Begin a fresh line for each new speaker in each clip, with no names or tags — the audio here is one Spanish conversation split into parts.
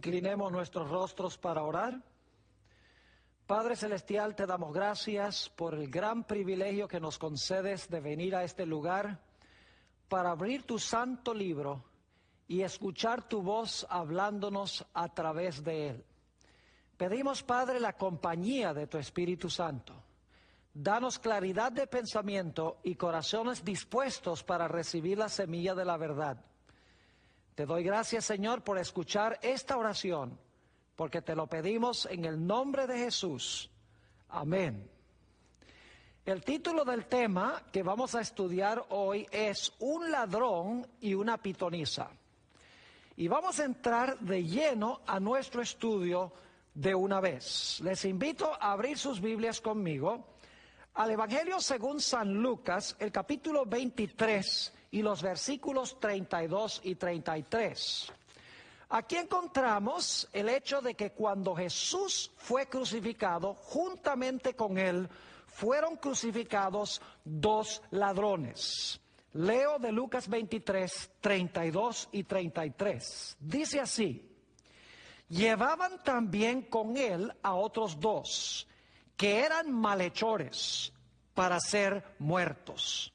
Inclinemos nuestros rostros para orar. Padre Celestial, te damos gracias por el gran privilegio que nos concedes de venir a este lugar para abrir tu santo libro y escuchar tu voz hablándonos a través de él. Pedimos, Padre, la compañía de tu Espíritu Santo. Danos claridad de pensamiento y corazones dispuestos para recibir la semilla de la verdad. Te doy gracias, Señor, por escuchar esta oración, porque te lo pedimos en el nombre de Jesús. Amén. El título del tema que vamos a estudiar hoy es Un ladrón y una pitonisa. Y vamos a entrar de lleno a nuestro estudio de una vez. Les invito a abrir sus Biblias conmigo al Evangelio según San Lucas, el capítulo 23 y los versículos 32 y 33. Aquí encontramos el hecho de que cuando Jesús fue crucificado, juntamente con él fueron crucificados dos ladrones. Leo de Lucas 23, 32 y 33. Dice así: llevaban también con él a otros dos, que eran malhechores, para ser muertos.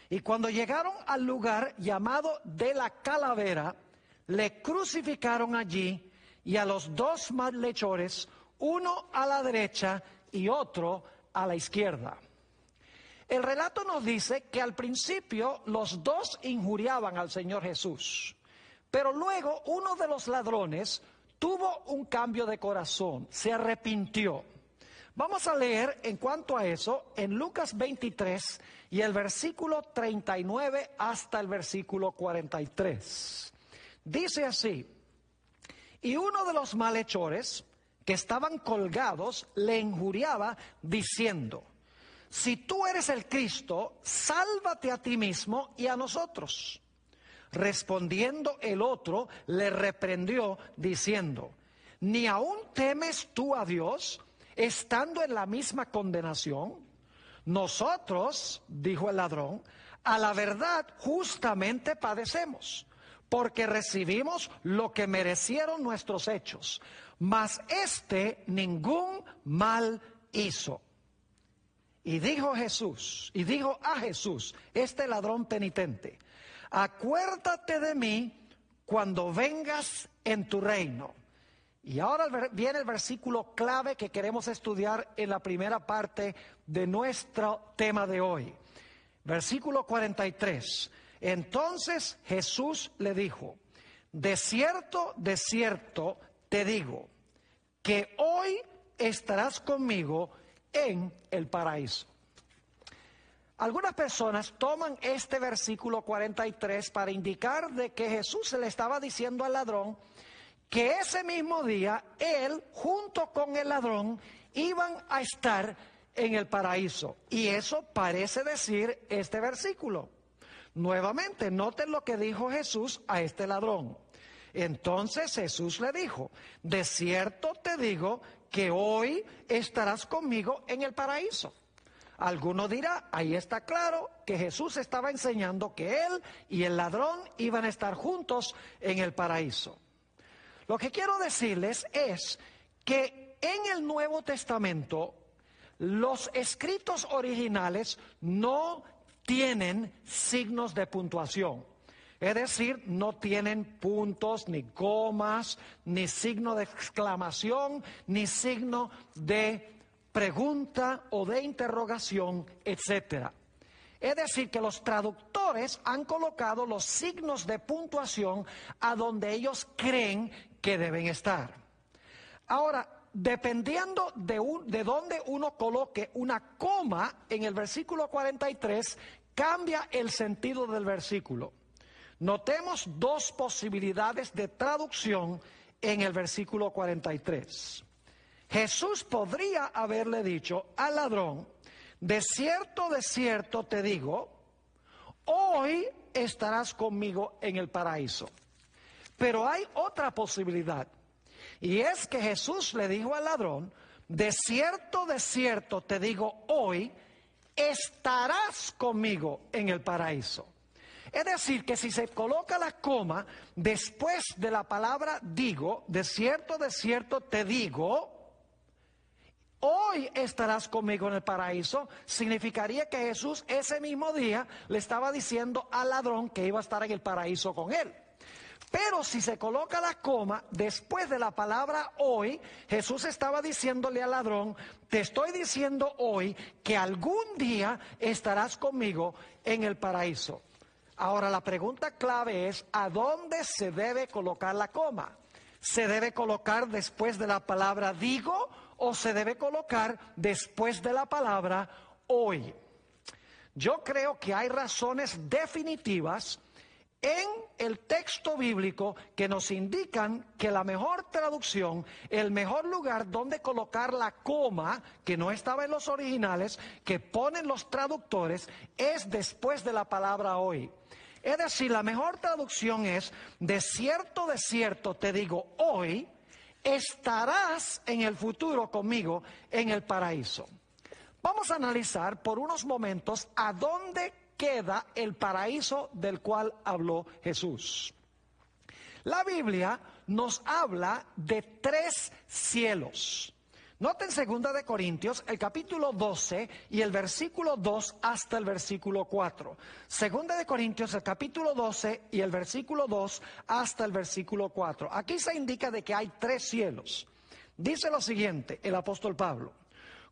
Y cuando llegaron al lugar llamado de la Calavera, le crucificaron allí, y a los dos malhechores, uno a la derecha y otro a la izquierda. El relato nos dice que al principio los dos injuriaban al Señor Jesús, pero luego uno de los ladrones tuvo un cambio de corazón, se arrepintió. Vamos a leer en cuanto a eso en Lucas 23 y el versículo 39 hasta el versículo 43. Dice así: y uno de los malhechores que estaban colgados le injuriaba diciendo: si tú eres el Cristo, sálvate a ti mismo y a nosotros. Respondiendo el otro, le reprendió diciendo: ¿ni aún temes tú a Dios, estando en la misma condenación? Nosotros, dijo el ladrón, a la verdad justamente padecemos, porque recibimos lo que merecieron nuestros hechos, mas éste ningún mal hizo. Y dijo a Jesús, este ladrón penitente: acuérdate de mí cuando vengas en tu reino. Y ahora viene el versículo clave que queremos estudiar en la primera parte de nuestro tema de hoy. Versículo 43. Entonces Jesús le dijo: de cierto te digo, que hoy estarás conmigo en el paraíso. Algunas personas toman este versículo 43 para indicar de que Jesús se le estaba diciendo al ladrón que ese mismo día él junto con el ladrón iban a estar en el paraíso. Y eso parece decir este versículo. Nuevamente, noten lo que dijo Jesús a este ladrón. Entonces Jesús le dijo: de cierto te digo que hoy estarás conmigo en el paraíso. Alguno dirá, ahí está claro que Jesús estaba enseñando que él y el ladrón iban a estar juntos en el paraíso. Lo que quiero decirles es que en el Nuevo Testamento los escritos originales no tienen signos de puntuación. Es decir, no tienen puntos, ni comas, ni signo de exclamación, ni signo de pregunta o de interrogación, etc. Es decir, que los traductores han colocado los signos de puntuación a donde ellos creen que deben estar. Ahora, dependiendo de dónde uno coloque una coma en el versículo 43, cambia el sentido del versículo. Notemos dos posibilidades de traducción en el versículo 43. Jesús podría haberle dicho al ladrón: de cierto te digo, hoy estarás conmigo en el paraíso. Pero hay otra posibilidad, y es que Jesús le dijo al ladrón: de cierto te digo, hoy estarás conmigo en el paraíso. Es decir, que si se coloca la coma después de la palabra digo, de cierto te digo, hoy estarás conmigo en el paraíso, significaría que Jesús ese mismo día le estaba diciendo al ladrón que iba a estar en el paraíso con él. Pero si se coloca la coma después de la palabra hoy, Jesús estaba diciéndole al ladrón, te estoy diciendo hoy que algún día estarás conmigo en el paraíso. Ahora la pregunta clave es, ¿a dónde se debe colocar la coma? ¿Se debe colocar después de la palabra digo o se debe colocar después de la palabra hoy? Yo creo que hay razones definitivas en el texto bíblico que nos indican que la mejor traducción, el mejor lugar donde colocar la coma, que no estaba en los originales, que ponen los traductores, es después de la palabra hoy. Es decir, la mejor traducción es, de cierto te digo hoy, estarás en el futuro conmigo en el paraíso. Vamos a analizar por unos momentos a dónde queda el paraíso del cual habló Jesús. La Biblia nos habla de 3 cielos. Noten 2 de Corintios, el capítulo 12 y el versículo 2 hasta el versículo 4. 2 de Corintios, el capítulo 12 y el versículo 2 hasta el versículo 4. Aquí se indica de que hay 3 cielos. Dice lo siguiente, el apóstol Pablo: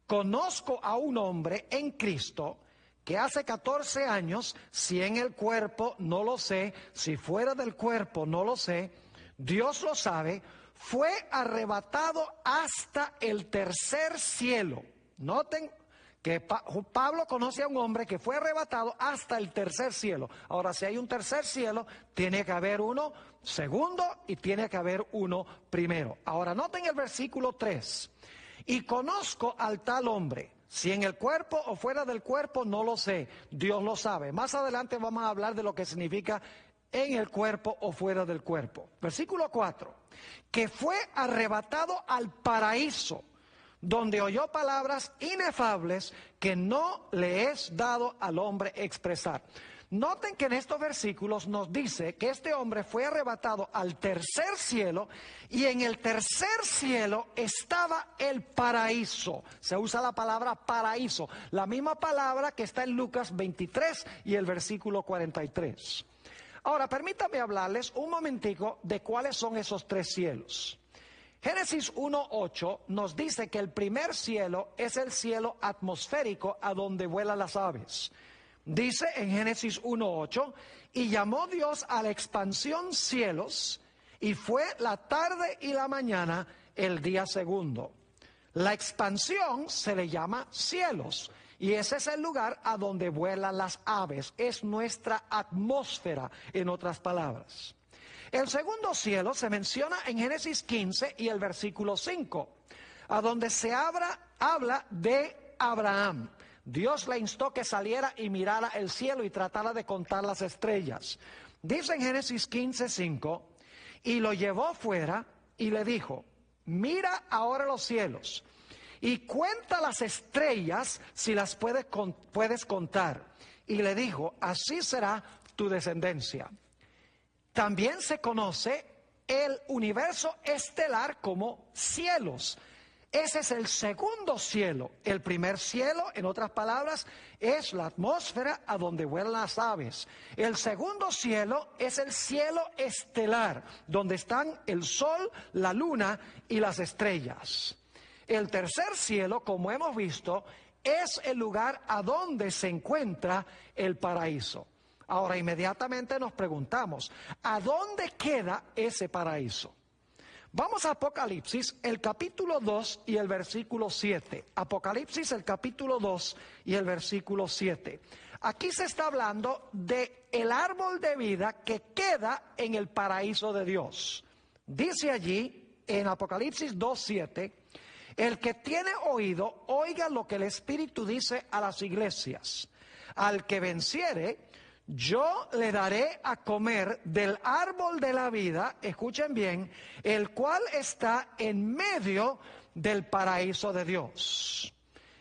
conozco a un hombre en Cristo que hace 14 años, si en el cuerpo no lo sé, si fuera del cuerpo no lo sé, Dios lo sabe, fue arrebatado hasta el 3er cielo. Noten que Pablo conoce a un hombre que fue arrebatado hasta el 3er cielo. Ahora, si hay un 3er cielo, tiene que haber uno segundo y tiene que haber uno primero. Ahora, noten el versículo 3. Y conozco al tal hombre, si en el cuerpo o fuera del cuerpo no lo sé, Dios lo sabe. Más adelante vamos a hablar de lo que significa en el cuerpo o fuera del cuerpo. Versículo 4, que fue arrebatado al paraíso, donde oyó palabras inefables que no le es dado al hombre expresar. Noten que en estos versículos nos dice que este hombre fue arrebatado al 3er cielo y en el 3er cielo estaba el paraíso. Se usa la palabra paraíso, la misma palabra que está en Lucas 23 y el versículo 43. Ahora, permítanme hablarles un momentico de cuáles son esos 3 cielos. Génesis 1:8 nos dice que el primer cielo es el cielo atmosférico a donde vuelan las aves. Dice en Génesis 1:8, y llamó Dios a la expansión cielos, y fue la tarde y la mañana el día segundo. La expansión se le llama cielos, y ese es el lugar a donde vuelan las aves, es nuestra atmósfera, en otras palabras. El segundo cielo se menciona en Génesis 15 y el versículo 5, a donde se habla de Abraham. Dios le instó que saliera y mirara el cielo y tratara de contar las estrellas. Dice en Génesis 15:5, y lo llevó fuera y le dijo, mira ahora los cielos y cuenta las estrellas si las puedes contar. Y le dijo, así será tu descendencia. También se conoce el universo estelar como cielos. Ese es el segundo cielo. El primer cielo, en otras palabras, es la atmósfera a donde vuelan las aves. El segundo cielo es el cielo estelar, donde están el sol, la luna y las estrellas. El tercer cielo, como hemos visto, es el lugar a donde se encuentra el paraíso. Ahora, inmediatamente nos preguntamos, ¿a dónde queda ese paraíso? Vamos a Apocalipsis, el capítulo 2 y el versículo 7. Apocalipsis, el capítulo 2 y el versículo 7. Aquí se está hablando de el árbol de vida que queda en el paraíso de Dios. Dice allí, en Apocalipsis 2:7, el que tiene oído, oiga lo que el Espíritu dice a las iglesias. Al que venciere, yo le daré a comer del árbol de la vida, escuchen bien, el cual está en medio del paraíso de Dios.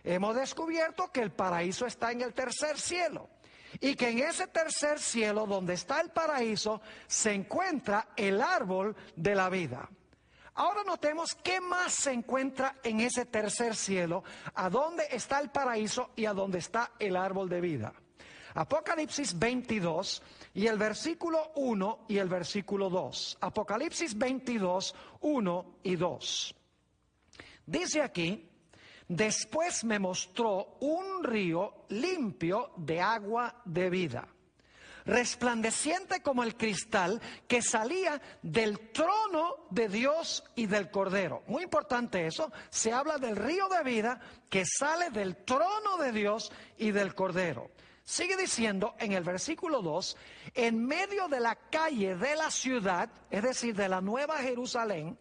Hemos descubierto que el paraíso está en el tercer cielo y que en ese tercer cielo, donde está el paraíso, se encuentra el árbol de la vida. Ahora notemos qué más se encuentra en ese tercer cielo, a dónde está el paraíso y a dónde está el árbol de vida. Apocalipsis 22 y el versículo 1 y el versículo 2. Apocalipsis 22, 1 y 2. Dice aquí: después me mostró un río limpio de agua de vida, resplandeciente como el cristal, que salía del trono de Dios y del Cordero. Muy importante eso, se habla del río de vida que sale del trono de Dios y del Cordero. Sigue diciendo en el versículo 2, en medio de la calle de la ciudad, es decir, de la Nueva Jerusalén,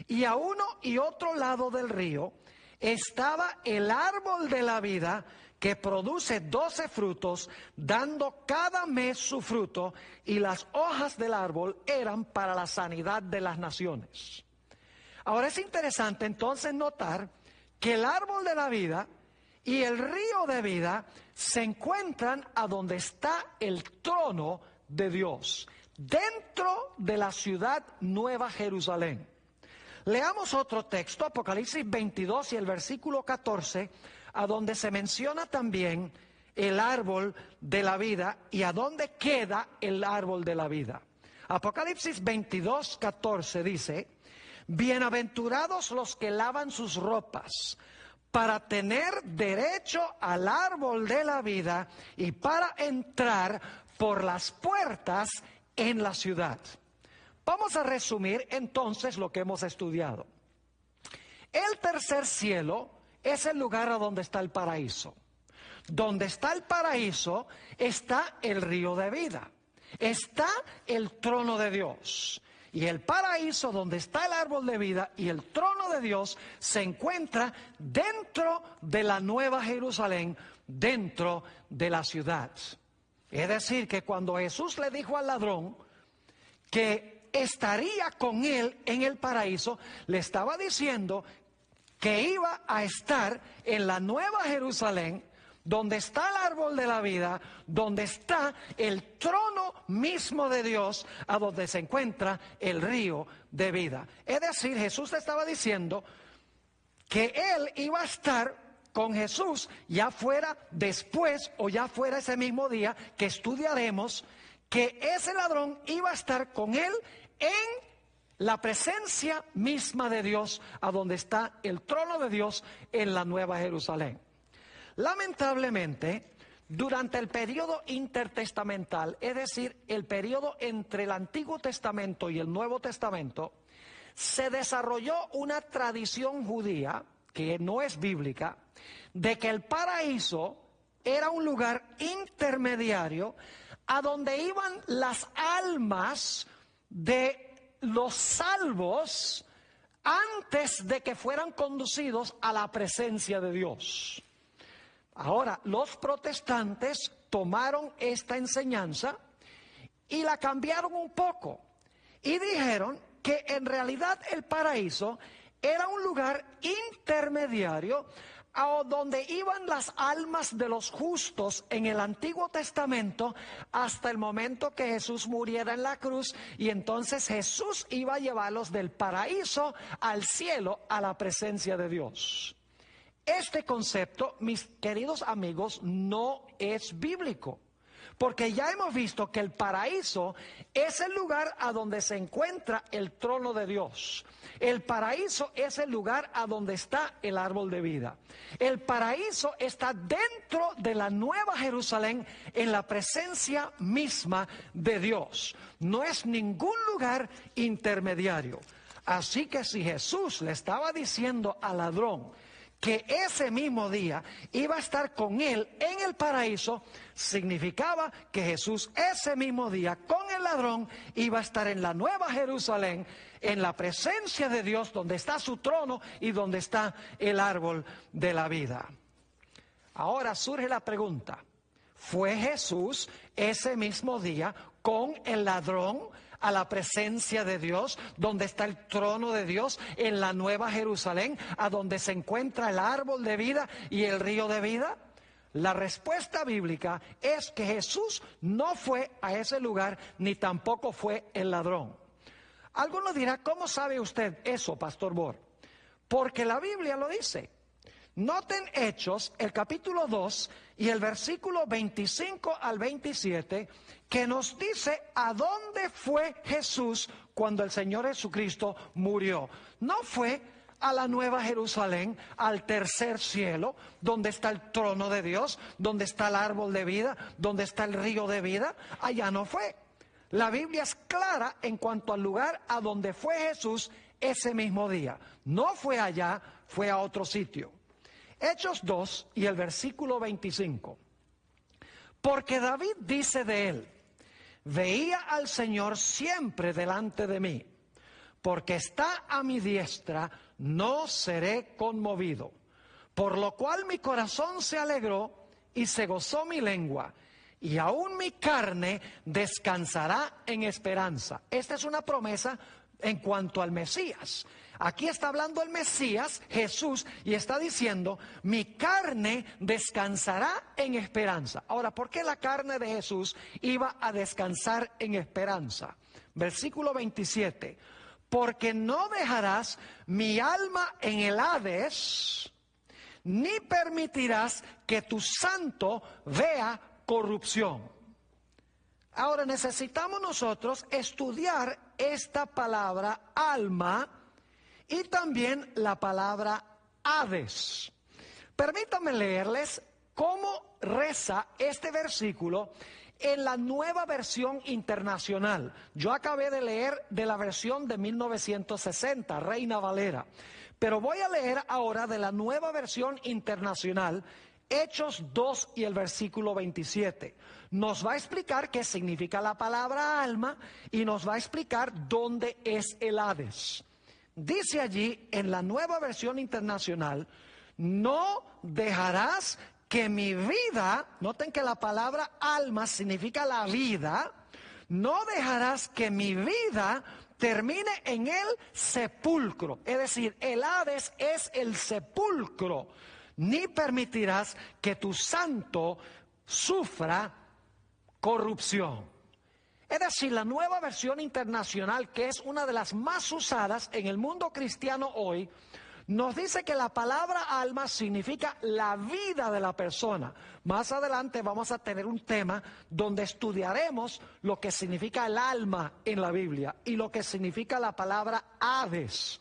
y a uno y otro lado del río, estaba el árbol de la vida, que produce 12 frutos, dando cada mes su fruto, y las hojas del árbol eran para la sanidad de las naciones. Ahora es interesante entonces notar que el árbol de la vida y el río de vida se encuentran a donde está el trono de Dios, dentro de la ciudad Nueva Jerusalén. Leamos otro texto, Apocalipsis 22 y el versículo 14, a donde se menciona también el árbol de la vida y a dónde queda el árbol de la vida. Apocalipsis 22, 14 dice: bienaventurados los que lavan sus ropas, para tener derecho al árbol de la vida y para entrar por las puertas en la ciudad. Vamos a resumir entonces lo que hemos estudiado. El tercer cielo es el lugar a donde está el paraíso. Donde está el paraíso está el río de vida, está el trono de Dios. Y el paraíso, donde está el árbol de vida y el trono de Dios, se encuentra dentro de la Nueva Jerusalén, dentro de la ciudad. Es decir, que cuando Jesús le dijo al ladrón que estaría con él en el paraíso, le estaba diciendo que iba a estar en la Nueva Jerusalén, donde está el árbol de la vida, donde está el trono mismo de Dios, a donde se encuentra el río de vida. Es decir, Jesús le estaba diciendo que él iba a estar con Jesús, ya fuera después o ya fuera ese mismo día que estudiaremos, que ese ladrón iba a estar con él en la presencia misma de Dios, a donde está el trono de Dios en la Nueva Jerusalén. Lamentablemente, durante el periodo intertestamental, es decir, el periodo entre el Antiguo Testamento y el Nuevo Testamento, se desarrolló una tradición judía, que no es bíblica, de que el paraíso era un lugar intermediario a donde iban las almas de los salvos antes de que fueran conducidos a la presencia de Dios. Ahora, los protestantes tomaron esta enseñanza y la cambiaron un poco y dijeron que en realidad el paraíso era un lugar intermediario a donde iban las almas de los justos en el Antiguo Testamento hasta el momento que Jesús muriera en la cruz, y entonces Jesús iba a llevarlos del paraíso al cielo, a la presencia de Dios. Este concepto, mis queridos amigos, no es bíblico, porque ya hemos visto que el paraíso es el lugar a donde se encuentra el trono de Dios. El paraíso es el lugar a donde está el árbol de vida. El paraíso está dentro de la Nueva Jerusalén, en la presencia misma de Dios. No es ningún lugar intermediario. Así que si Jesús le estaba diciendo al ladrón que ese mismo día iba a estar con él en el paraíso, significaba que Jesús ese mismo día con el ladrón iba a estar en la Nueva Jerusalén, en la presencia de Dios, donde está su trono y donde está el árbol de la vida. Ahora surge la pregunta: ¿fue Jesús ese mismo día con el ladrón a la presencia de Dios, donde está el trono de Dios, en la Nueva Jerusalén, a donde se encuentra el árbol de vida y el río de vida? La respuesta bíblica es que Jesús no fue a ese lugar, ni tampoco fue el ladrón. Alguno dirá, ¿cómo sabe usted eso, Pastor Bor? Porque la Biblia lo dice. Noten Hechos, el capítulo 2 y el versículo 25 al 27, que nos dice a dónde fue Jesús cuando el Señor Jesucristo murió. No fue a la Nueva Jerusalén, al tercer cielo, donde está el trono de Dios, donde está el árbol de vida, donde está el río de vida. Allá no fue. La Biblia es clara en cuanto al lugar a donde fue Jesús ese mismo día. No fue allá, fue a otro sitio. Hechos 2 y el versículo 25. Porque David dice de él: veía al Señor siempre delante de mí, porque está a mi diestra, no seré conmovido. Por lo cual mi corazón se alegró y se gozó mi lengua, y aún mi carne descansará en esperanza. Esta es una promesa en cuanto al Mesías. Aquí está hablando el Mesías, Jesús, y está diciendo, mi carne descansará en esperanza. Ahora, ¿por qué la carne de Jesús iba a descansar en esperanza? Versículo 27. Porque no dejarás mi alma en el Hades, ni permitirás que tu santo vea corrupción. Ahora necesitamos nosotros estudiar esta palabra alma y también la palabra Hades. Permítanme leerles cómo reza este versículo en la Nueva Versión Internacional. Yo acabé de leer de la versión de 1960, Reina Valera, pero voy a leer ahora de la Nueva Versión Internacional, Hechos 2 y el versículo 27. Nos va a explicar qué significa la palabra alma y nos va a explicar dónde es el Hades. Dice allí en la Nueva Versión Internacional, no dejarás que mi vida, noten que la palabra alma significa la vida, no dejarás que mi vida termine en el sepulcro. Es decir, el Hades es el sepulcro. Ni permitirás que tu santo sufra corrupción. Es decir, la Nueva Versión Internacional, que es una de las más usadas en el mundo cristiano hoy, nos dice que la palabra alma significa la vida de la persona. Más adelante vamos a tener un tema donde estudiaremos lo que significa el alma en la Biblia y lo que significa la palabra Hades.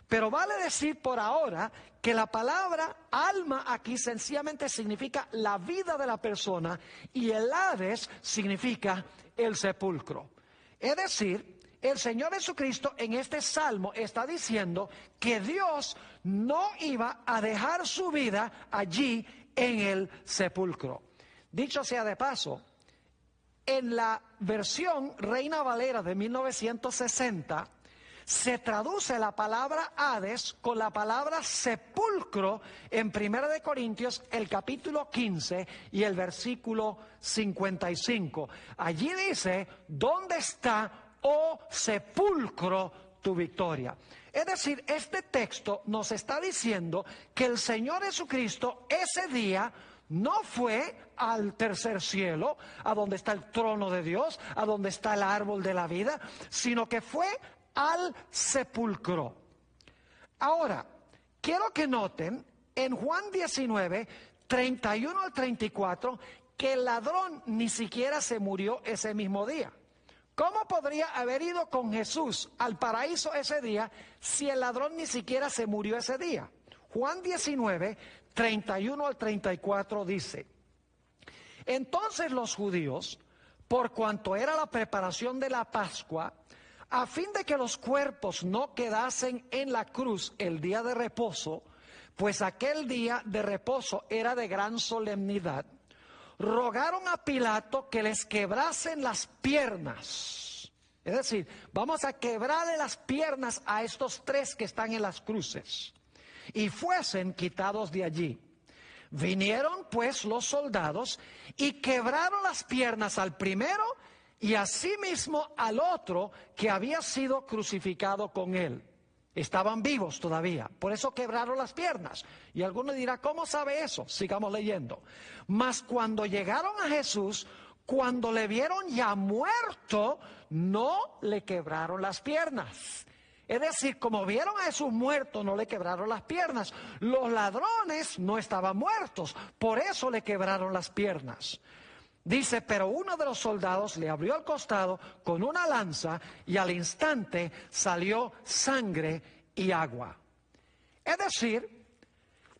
Pero vale decir por ahora que la palabra alma aquí sencillamente significa la vida de la persona y el Hades significa el sepulcro. Es decir, el Señor Jesucristo en este salmo está diciendo que Dios no iba a dejar su vida allí en el sepulcro. Dicho sea de paso, en la versión Reina Valera de 1960 se traduce la palabra Hades con la palabra sepulcro en 1 de Corintios, el capítulo 15 y el versículo 55. Allí dice, ¿dónde está, oh sepulcro, tu victoria? Es decir, este texto nos está diciendo que el Señor Jesucristo ese día no fue al tercer cielo, a donde está el trono de Dios, a donde está el árbol de la vida, sino que fue al sepulcro. Ahora, quiero que noten en Juan 19, 31 al 34, que el ladrón ni siquiera se murió ese mismo día. ¿Cómo podría haber ido con Jesús al paraíso ese día si el ladrón ni siquiera se murió ese día? Juan 19, 31 al 34 dice, entonces los judíos, por cuanto era la preparación de la Pascua, a fin de que los cuerpos no quedasen en la cruz el día de reposo, pues aquel día de reposo era de gran solemnidad, rogaron a Pilato que les quebrasen las piernas. Es decir, vamos a quebrarle las piernas a estos tres que están en las cruces y fuesen quitados de allí. Vinieron pues los soldados y quebraron las piernas al primero y asimismo al otro que había sido crucificado con él. Estaban vivos todavía, por eso quebraron las piernas. Y alguno dirá, ¿cómo sabe eso? Sigamos leyendo. Mas cuando llegaron a Jesús, cuando le vieron ya muerto, no le quebraron las piernas. Es decir, como vieron a Jesús muerto, no le quebraron las piernas. Los ladrones no estaban muertos, por eso le quebraron las piernas. Dice, pero uno de los soldados le abrió el costado con una lanza y al instante salió sangre y agua. Es decir,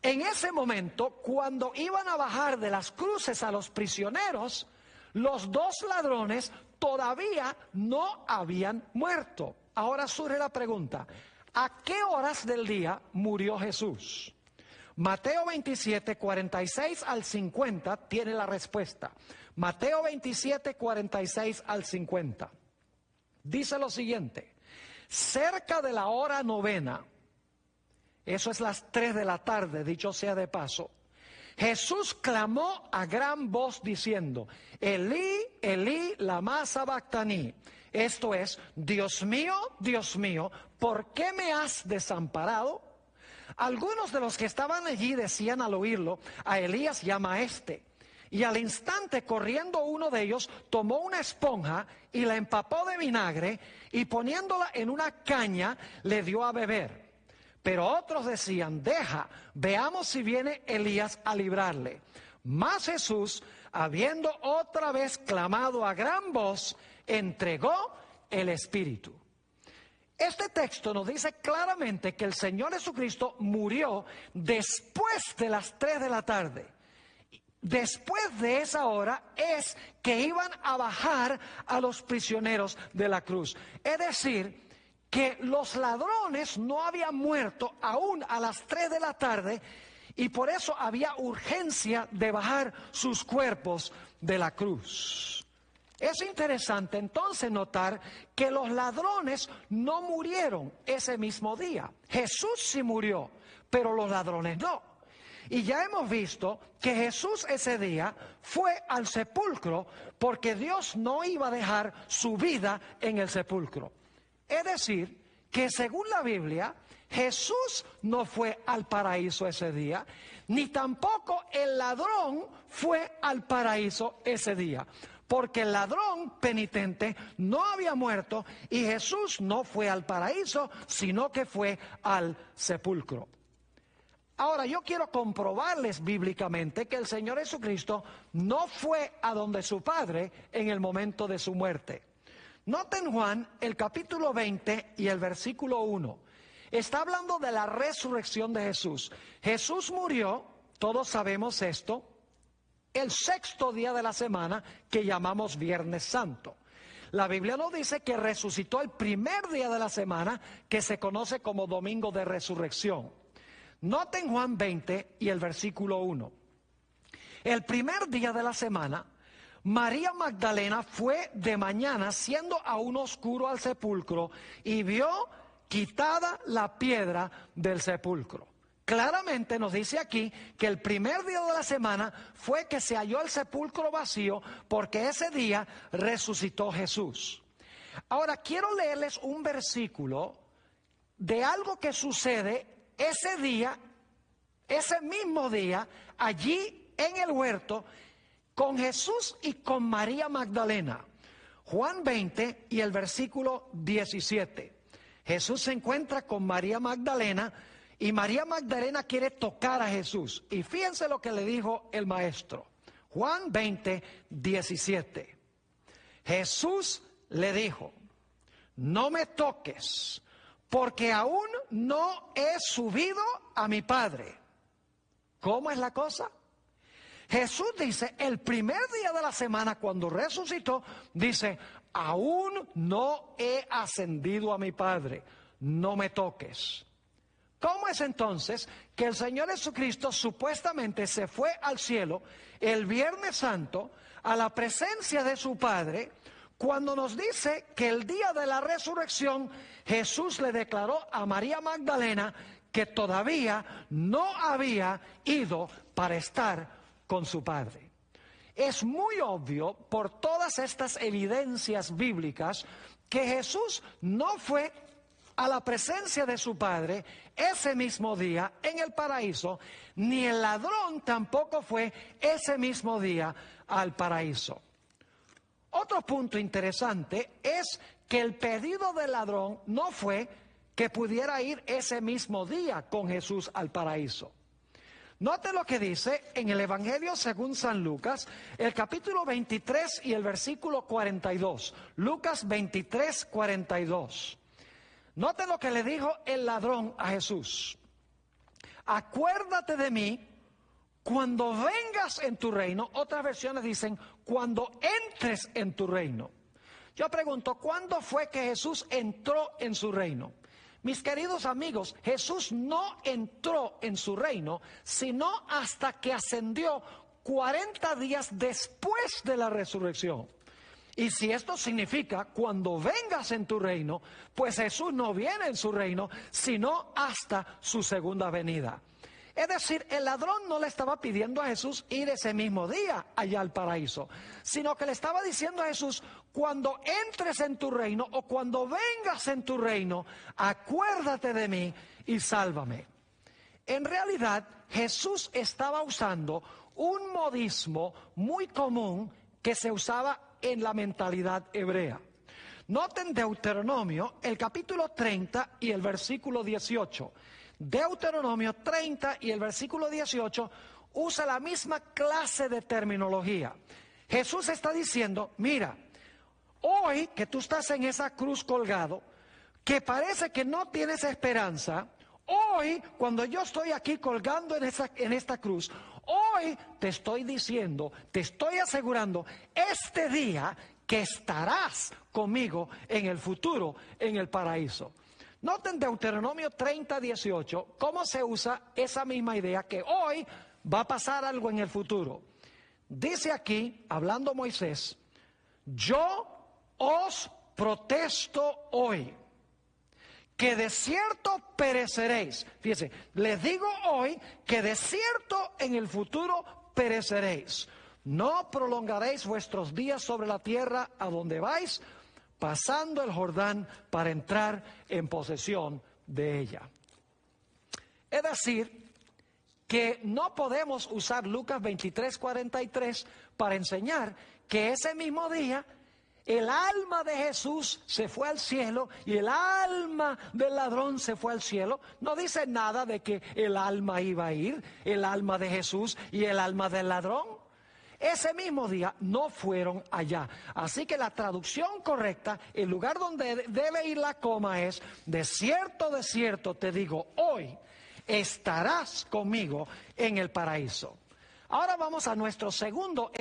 en ese momento, cuando iban a bajar de las cruces a los prisioneros, los dos ladrones todavía no habían muerto. Ahora surge la pregunta, ¿a qué horas del día murió Jesús? Mateo 27, 46 al 50 tiene la respuesta. Mateo 27, 46 al 50. Dice lo siguiente, cerca de la hora novena, eso es las 3 de la tarde, dicho sea de paso, Jesús clamó a gran voz diciendo, Elí, Elí, lama sabactani. Esto es, Dios mío, ¿por qué me has desamparado? Algunos de los que estaban allí decían al oírlo, a Elías llama a este. Y al instante, corriendo uno de ellos, tomó una esponja y la empapó de vinagre y poniéndola en una caña, le dio a beber. Pero otros decían, deja, veamos si viene Elías a librarle. Mas Jesús, habiendo otra vez clamado a gran voz, entregó el Espíritu. Este texto nos dice claramente que el Señor Jesucristo murió después de las 3 de la tarde. Después de esa hora es que iban a bajar a los prisioneros de la cruz. Es decir, que los ladrones no habían muerto aún a las 3 de la tarde y por eso había urgencia de bajar sus cuerpos de la cruz. Es interesante entonces notar que los ladrones no murieron ese mismo día. Jesús sí murió, pero los ladrones no. Y ya hemos visto que Jesús ese día fue al sepulcro porque Dios no iba a dejar su vida en el sepulcro. Es decir, que según la Biblia, Jesús no fue al paraíso ese día, ni tampoco el ladrón fue al paraíso ese día. Porque el ladrón penitente no había muerto y Jesús no fue al paraíso, sino que fue al sepulcro. Ahora, yo quiero comprobarles bíblicamente que el Señor Jesucristo no fue a donde su Padre en el momento de su muerte. Noten Juan, el capítulo 20 y el versículo 1. Está hablando de la resurrección de Jesús. Jesús murió, todos sabemos esto, el 6º día de la semana que llamamos Viernes Santo. La Biblia nos dice que resucitó el primer día de la semana que se conoce como Domingo de Resurrección. Noten Juan 20 y el versículo 1. El primer día de la semana, María Magdalena fue de mañana, siendo aún oscuro, al sepulcro y vio quitada la piedra del sepulcro. Claramente nos dice aquí que el primer día de la semana fue que se halló el sepulcro vacío porque ese día resucitó Jesús. Ahora quiero leerles un versículo de algo que sucede ese día, ese mismo día, allí en el huerto, con Jesús y con María Magdalena. Juan 20 y el versículo 17. Jesús se encuentra con María Magdalena y María Magdalena quiere tocar a Jesús. Y fíjense lo que le dijo el maestro. Juan 20, 17. Jesús le dijo, no me toques, porque aún no he subido a mi Padre. ¿Cómo es la cosa? Jesús dice, el primer día de la semana cuando resucitó, dice, aún no he ascendido a mi Padre, no me toques. ¿Cómo es entonces que el Señor Jesucristo supuestamente se fue al cielo el Viernes Santo a la presencia de su Padre, cuando nos dice que el día de la resurrección Jesús le declaró a María Magdalena que todavía no había ido para estar con su Padre? Es muy obvio por todas estas evidencias bíblicas que Jesús no fue a la presencia de su Padre ese mismo día en el paraíso, ni el ladrón tampoco fue ese mismo día al paraíso. Otro punto interesante es que el pedido del ladrón no fue que pudiera ir ese mismo día con Jesús al paraíso. Note lo que dice en el Evangelio según San Lucas, el capítulo 23 y el versículo 42. Lucas 23, 42. Note lo que le dijo el ladrón a Jesús. Acuérdate de mí cuando vengas en tu reino. Otras versiones dicen, cuando entres en tu reino. Yo pregunto, ¿cuándo fue que Jesús entró en su reino? Mis queridos amigos, Jesús no entró en su reino, sino hasta que ascendió 40 días después de la resurrección. Y si esto significa cuando vengas en tu reino, pues Jesús no viene en su reino, sino hasta su segunda venida. Es decir, el ladrón no le estaba pidiendo a Jesús ir ese mismo día allá al paraíso, sino que le estaba diciendo a Jesús, cuando entres en tu reino o cuando vengas en tu reino, acuérdate de mí y sálvame. En realidad, Jesús estaba usando un modismo muy común que se usaba en la mentalidad hebrea. Noten Deuteronomio, el capítulo 30 y el versículo 18. Deuteronomio 30 y el versículo 18 usa la misma clase de terminología. Jesús está diciendo, mira, hoy que tú estás en esa cruz colgado, que parece que no tienes esperanza, hoy cuando yo estoy aquí colgando en esta cruz, hoy te estoy diciendo, te estoy asegurando, este día que estarás conmigo en el futuro, en el paraíso. Noten Deuteronomio 30, 18, cómo se usa esa misma idea que hoy va a pasar algo en el futuro. Dice aquí, hablando Moisés, yo os protesto hoy, que de cierto pereceréis. Fíjense, les digo hoy que de cierto en el futuro pereceréis. No prolongaréis vuestros días sobre la tierra a donde vais, pasando el Jordán para entrar en posesión de ella. Es decir, que no podemos usar Lucas 23, 43 para enseñar que ese mismo día el alma de Jesús se fue al cielo y el alma del ladrón se fue al cielo. No dice nada de que el alma iba a ir, el alma de Jesús y el alma del ladrón. Ese mismo día no fueron allá. Así que la traducción correcta, el lugar donde debe ir la coma es, de cierto te digo, hoy estarás conmigo en el paraíso. Ahora vamos a nuestro segundo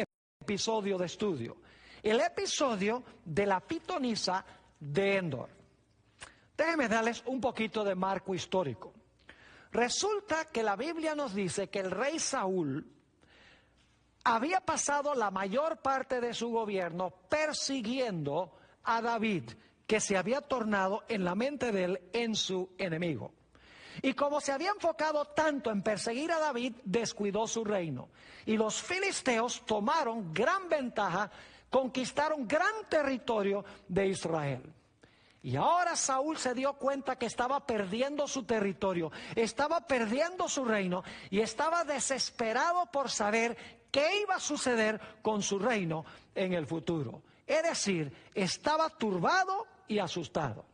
episodio de estudio. El episodio de la pitonisa de Endor. Déjenme darles un poquito de marco histórico. Resulta que la Biblia nos dice que el rey Saúl había pasado la mayor parte de su gobierno persiguiendo a David, que se había tornado en la mente de él en su enemigo. Y como se había enfocado tanto en perseguir a David, descuidó su reino. Y los filisteos tomaron gran ventaja, conquistaron gran territorio de Israel. Y ahora Saúl se dio cuenta que estaba perdiendo su territorio, estaba perdiendo su reino y estaba desesperado por saber qué iba a suceder con su reino en el futuro. Es decir, estaba turbado y asustado.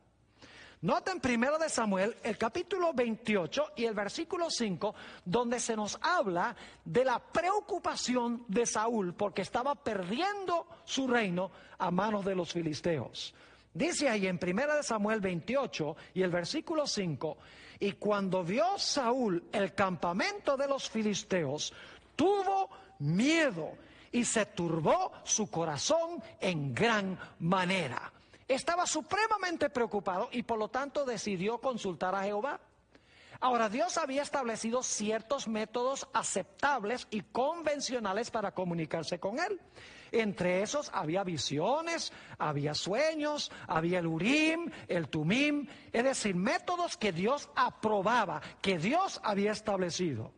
Noten 1 de Samuel, el capítulo 28 y el versículo 5, donde se nos habla de la preocupación de Saúl porque estaba perdiendo su reino a manos de los filisteos. Dice ahí en 1 de Samuel 28 y el versículo 5, y cuando vio Saúl el campamento de los filisteos, tuvo miedo y se turbó su corazón en gran manera. Estaba supremamente preocupado y por lo tanto decidió consultar a Jehová. Ahora, Dios había establecido ciertos métodos aceptables y convencionales para comunicarse con él. Entre esos había visiones, había sueños, había el Urim, el Tumim, es decir, métodos que Dios aprobaba, que Dios había establecido.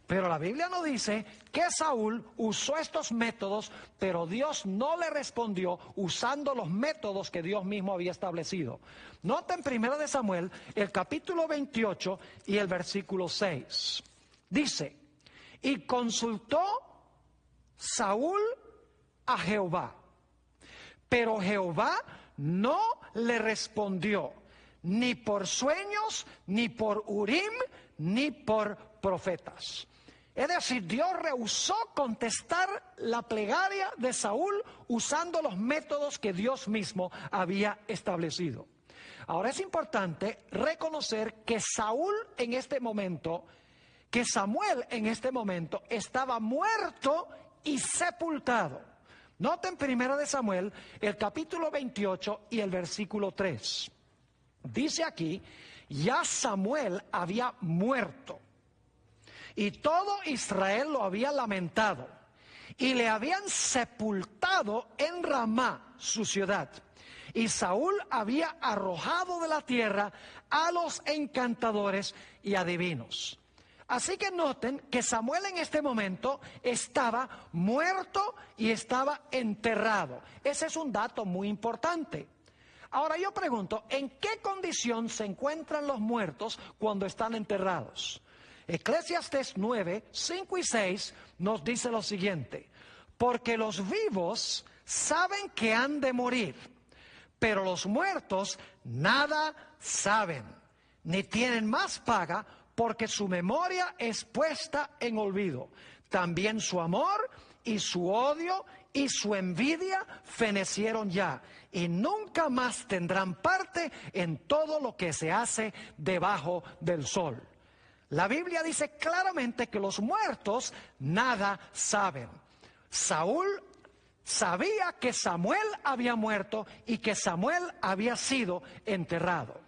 Pero la Biblia no dice que Saúl usó estos métodos, pero Dios no le respondió usando los métodos que Dios mismo había establecido. Nota en 1 de Samuel, el capítulo 28 y el versículo 6. Dice, y consultó Saúl a Jehová, pero Jehová no le respondió, ni por sueños, ni por Urim, ni por profetas. Es decir, Dios rehusó contestar la plegaria de Saúl usando los métodos que Dios mismo había establecido. Ahora es importante reconocer que Samuel en este momento estaba muerto y sepultado. Noten 1 de Samuel, el capítulo 28 y el versículo 3. Dice aquí, ya Samuel había muerto. Y todo Israel lo había lamentado, y le habían sepultado en Ramá, su ciudad. Y Saúl había arrojado de la tierra a los encantadores y adivinos. Así que noten que Samuel en este momento estaba muerto y estaba enterrado. Ese es un dato muy importante. Ahora yo pregunto, ¿en qué condición se encuentran los muertos cuando están enterrados? Eclesiastés 9, 5 y 6 nos dice lo siguiente: porque los vivos saben que han de morir, pero los muertos nada saben, ni tienen más paga, porque su memoria es puesta en olvido. También su amor y su odio y su envidia fenecieron ya, y nunca más tendrán parte en todo lo que se hace debajo del sol. La Biblia dice claramente que los muertos nada saben. Saúl sabía que Samuel había muerto y que Samuel había sido enterrado.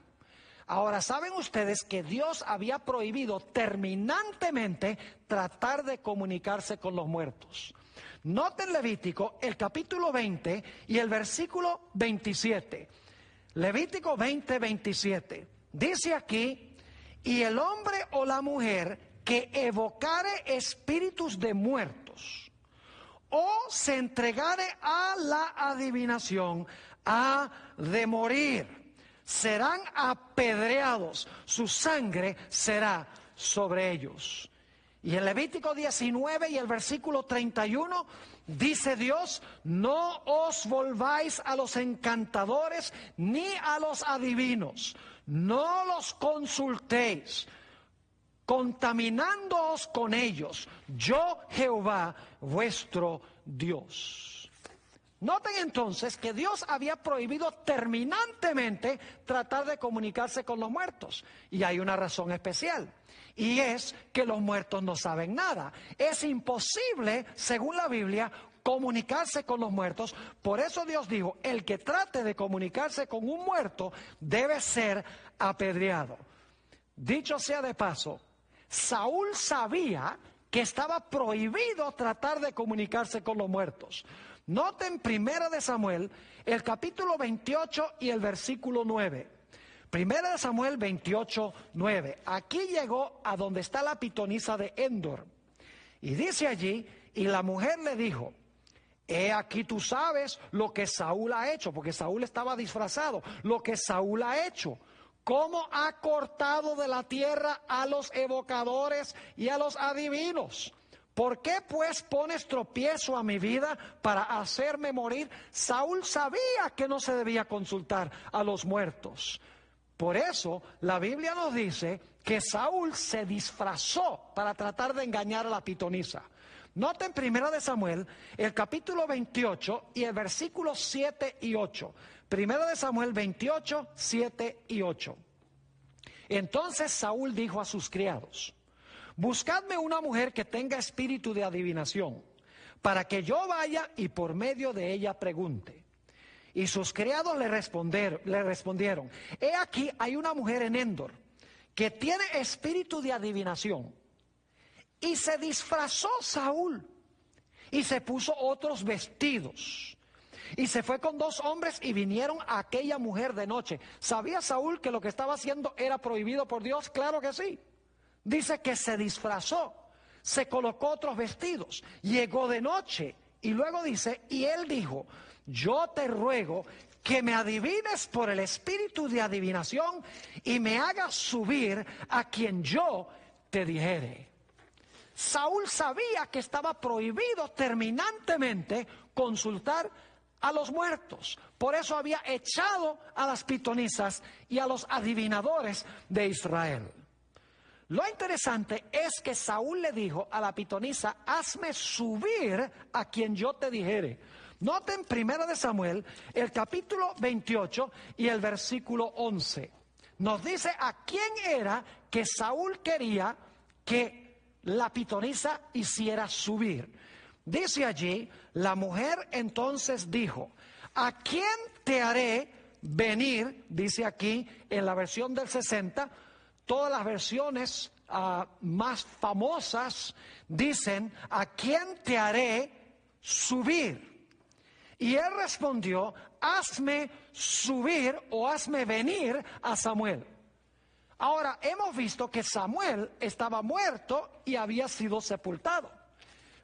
Ahora, ¿saben ustedes que Dios había prohibido terminantemente tratar de comunicarse con los muertos? Noten Levítico, el capítulo 20 y el versículo 27. Levítico 20, 27. Dice aquí, y el hombre o la mujer que evocare espíritus de muertos o se entregare a la adivinación, ha de morir. Serán apedreados, su sangre será sobre ellos. Y en Levítico 19 y el versículo 31 dice Dios, no os volváis a los encantadores ni a los adivinos, no los consultéis, contaminándoos con ellos, yo Jehová vuestro Dios. Noten entonces que Dios había prohibido terminantemente tratar de comunicarse con los muertos. Y hay una razón especial, y es que los muertos no saben nada. Es imposible, según la Biblia, comunicarse con los muertos. Por eso Dios dijo, el que trate de comunicarse con un muerto debe ser apedreado. Dicho sea de paso, Saúl sabía que estaba prohibido tratar de comunicarse con los muertos. Noten 1 de Samuel, el capítulo 28 y el versículo 9. 1 de Samuel 28, 9. Aquí llegó a donde está la pitonisa de Endor. Y dice allí, y la mujer le dijo, he aquí tú sabes lo que Saúl ha hecho, porque Saúl estaba disfrazado, lo que Saúl ha hecho. Cómo ha cortado de la tierra a los evocadores y a los adivinos. ¿Por qué pues pones tropiezo a mi vida para hacerme morir? Saúl sabía que no se debía consultar a los muertos. Por eso la Biblia nos dice que Saúl se disfrazó para tratar de engañar a la pitonisa. Noten 1 de Samuel, el capítulo 28 y el versículo 7 y 8. 1 de Samuel 28, 7 y 8. Entonces Saúl dijo a sus criados, buscadme una mujer que tenga espíritu de adivinación, para que yo vaya y por medio de ella pregunte. Y sus criados le respondieron, he aquí hay una mujer en Endor, que tiene espíritu de adivinación. Y se disfrazó Saúl, y se puso otros vestidos, y se fue con 2 hombres y vinieron a aquella mujer de noche. ¿Sabía Saúl que lo que estaba haciendo era prohibido por Dios? Claro que sí. Dice que se disfrazó. se colocó otros vestidos, llegó de noche y luego dice, y él dijo, yo te ruego que me adivines por el espíritu de adivinación y me hagas subir a quien yo te dijere. Saúl sabía que estaba prohibido terminantemente consultar a los muertos. Por eso había echado a las pitonisas y a los adivinadores de Israel. Lo interesante es que Saúl le dijo a la pitonisa, hazme subir a quien yo te dijere. Noten 1 Samuel, el capítulo 28 y el versículo 11. Nos dice a quién era que Saúl quería que la pitonisa hiciera subir. Dice allí, la mujer entonces dijo, ¿a quién te haré venir? Dice aquí en la versión del 60, todas las versiones más famosas dicen, ¿a quién te haré subir? Y él respondió, hazme subir o hazme venir a Samuel. Ahora, hemos visto que Samuel estaba muerto y había sido sepultado.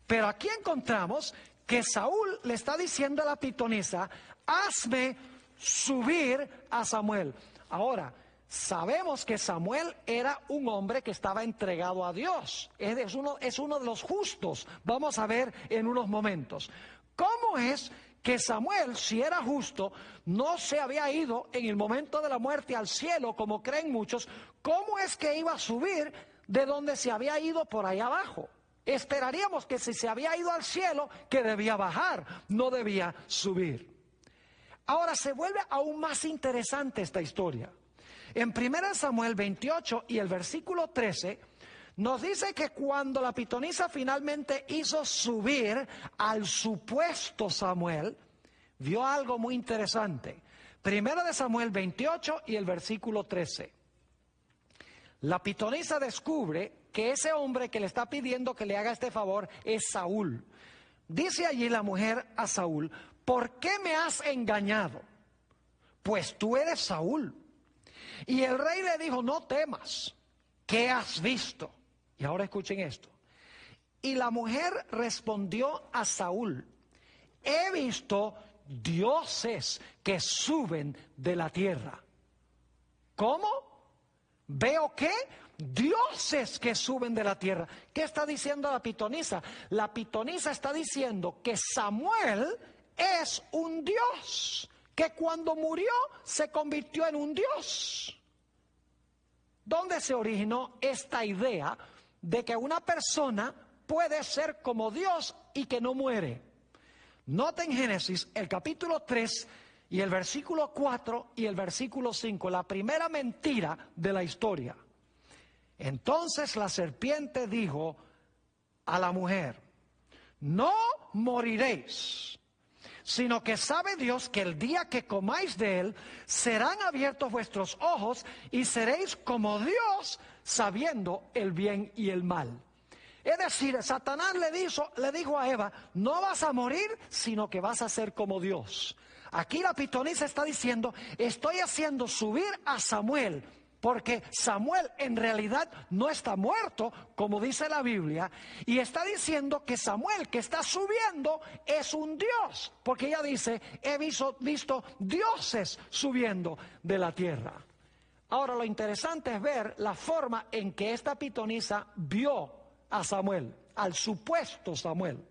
Pero aquí encontramos que Saúl le está diciendo a la pitonisa, hazme subir a Samuel. Ahora, sabemos que Samuel era un hombre que estaba entregado a Dios. Es uno de los justos. Vamos a ver en unos momentos. ¿Cómo es que Samuel, si era justo, no se había ido en el momento de la muerte al cielo, como creen muchos? ¿Cómo es que iba a subir de donde se había ido por ahí abajo? Esperaríamos que si se había ido al cielo, que debía bajar, no debía subir. Ahora se vuelve aún más interesante esta historia. En 1 Samuel 28 y el versículo 13, nos dice que cuando la pitonisa finalmente hizo subir al supuesto Samuel, vio algo muy interesante. 1 Samuel 28 y el versículo 13. La pitonisa descubre que ese hombre que le está pidiendo que le haga este favor es Saúl. Dice allí la mujer a Saúl, ¿por qué me has engañado? Pues tú eres Saúl. Y el rey le dijo, no temas, ¿qué has visto? Y ahora escuchen esto. Y la mujer respondió a Saúl, he visto dioses que suben de la tierra. ¿Cómo? ¿Veo qué? Dioses que suben de la tierra. ¿Qué está diciendo la pitonisa? La pitonisa está diciendo que Samuel es un dios, que cuando murió se convirtió en un dios. ¿Dónde se originó esta idea de que una persona puede ser como Dios y que no muere? Noten Génesis, el capítulo 3 y el versículo 4 y el versículo 5, la primera mentira de la historia. Entonces la serpiente dijo a la mujer, no moriréis, sino que sabe Dios que el día que comáis de él, serán abiertos vuestros ojos y seréis como Dios, sabiendo el bien y el mal. Es decir, Satanás le dijo a Eva, no vas a morir, sino que vas a ser como Dios. Aquí la pitonisa está diciendo, estoy haciendo subir a Samuel, porque Samuel en realidad no está muerto, como dice la Biblia, y está diciendo que Samuel que está subiendo es un Dios, porque ella dice, he visto dioses subiendo de la tierra. Ahora lo interesante es ver la forma en que esta pitonisa vio a Samuel, al supuesto Samuel.